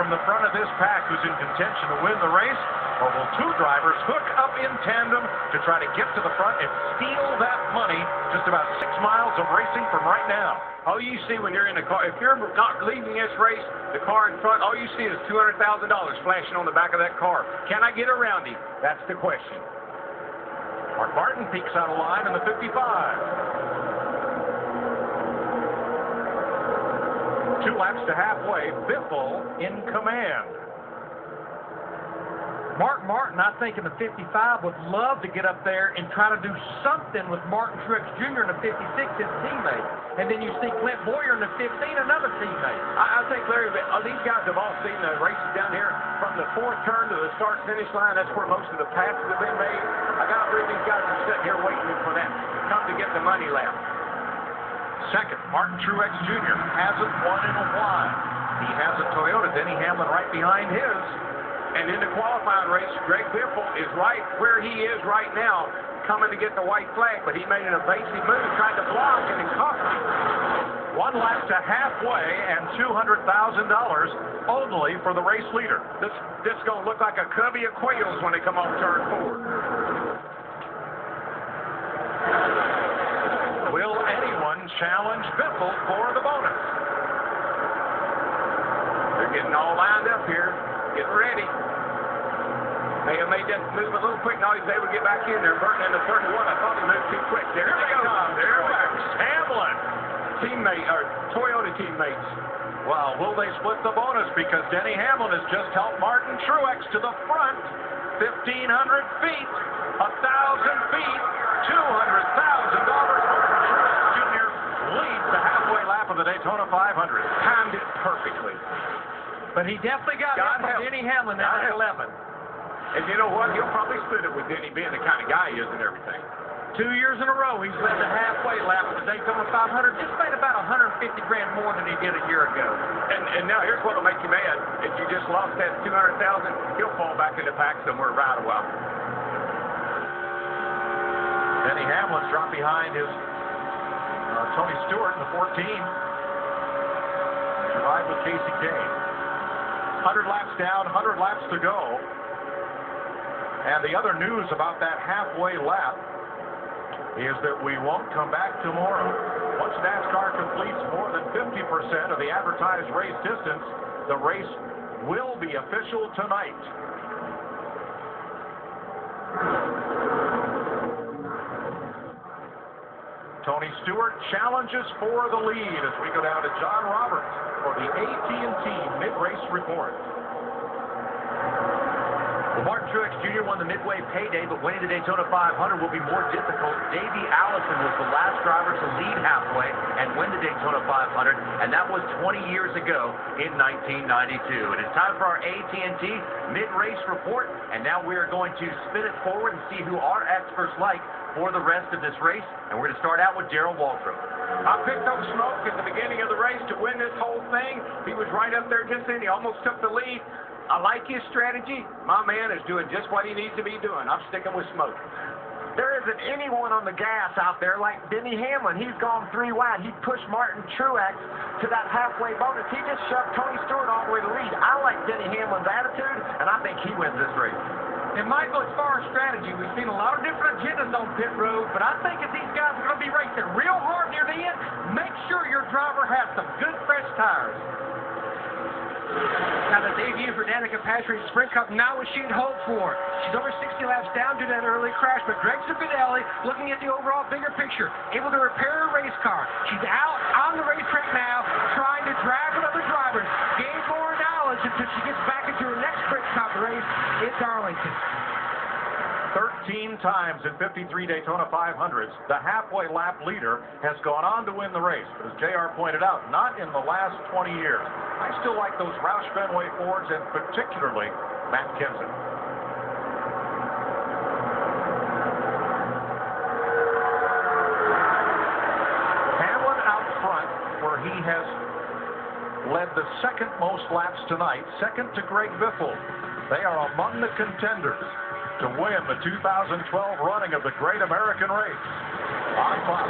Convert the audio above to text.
from the front of this pack who's in contention to win the race? Or will two drivers hook up in tandem to try to get to the front and steal that money just about 6 miles of racing from right now? All you see when you're in the car, if you're not leading this race, the car in front, all you see is $200,000 flashing on the back of that car. Can I get around him? That's the question. Mark Martin peeks out of line in the 55. 2 laps to halfway, Biffle in command. Mark Martin, I think, in the 55 would love to get up there and try to do something with Martin Truex Jr. in the 56, his teammate. And then you see Clint Boyer in the 15, another teammate. I think, Larry, these guys have all seen the races down here from the 4th turn to the start-finish line. That's where most of the passes have been made. I got to believe these guys are sitting here waiting for that to come to get the money lap. Second, Martin Truex Jr. hasn't won in a while. He has a Toyota Denny Hamlin right behind his. And in the qualifying race, Greg Biffle is right where he is right now, coming to get the white flag, but he made an evasive move, tried to block, and it cost him. 1 lap to halfway and $200,000 only for the race leader. This is going to look like a covey of quails when they come off turn 4. Will anyone challenge Biffle for the bonus? They're getting all lined up here. Getting ready. May have made that move a little quick. Now he's able to get back in there. Burton in the 31. I thought he moved too quick. There they go. There goes Hamlin. Teammate, or Toyota teammates. Well, will they split the bonus? Because Denny Hamlin has just helped Martin Truex to the front. 1,500 feet, 1,000 feet, $200,000. Martin Truex Jr. leads the halfway lap of the Daytona 500. Timed it perfectly. But he definitely got help from Denny Hamlin down at 11. And you know what? He'll probably split it with Denny being the kind of guy he is and everything. 2 years in a row, he's led the halfway lap of the Daytona 500. Just made about $150 grand more than he did a year ago. And now here's what'll make you mad. If you just lost that $200,000, he'll fall back in the pack somewhere right a while. Denny Hamlin's dropped behind his Tony Stewart in the 14. Survived with Casey Kane. 100 laps down, 100 laps to go. And the other news about that halfway lap is that we won't come back tomorrow. Once NASCAR completes more than 50% of the advertised race distance, the race will be official tonight. Tony Stewart challenges for the lead as we go down to John Roberts for the AT&T mid-race report. Well, Martin Truex Jr. won the midway payday, but winning the Daytona 500 will be more difficult. Davey Allison was the last driver to lead halfway and win the Daytona 500, and that was 20 years ago in 1992. It is time for our AT&T mid-race report, and now we are going to spin it forward and see who our experts like for the rest of this race, and we're going to start out with Darrell Waltrip. I picked up Smoke at the beginning of the race to win this whole thing. He was right up there just then. He almost took the lead. I like his strategy. My man is doing just what he needs to be doing. I'm sticking with Smoke. There isn't anyone on the gas out there like Denny Hamlin. He's gone 3 wide. He pushed Martin Truex to that halfway bonus. He just shoved Tony Stewart all the way to the lead. I like Denny Hamlin's attitude, and I think he wins this race. And Michael, as far as strategy, we've seen a lot of different agendas on pit road, but I think if these guys are going to be racing real hard near the end, make sure your driver has some good fresh tires. Now the debut for Danica Patrick's Sprint Cup, not what she'd hoped for. She's over 60 laps down due to that early crash, but Greg Ciafanelli, looking at the overall bigger picture, able to repair her race car. She's out on the racetrack now, trying to drag with other drivers, gain more knowledge until she gets back into her next Sprint Cup race in Darlington. 13 times in 53 Daytona 500s, the halfway lap leader has gone on to win the race. But as JR pointed out, not in the last 20 years. I still like those Roush Fenway Fords and particularly Matt Kenseth. Hamlin out front, where he has led the second most laps tonight, second to Greg Biffle. They are among the contenders to win the 2012 running of the Great American Race on Fox.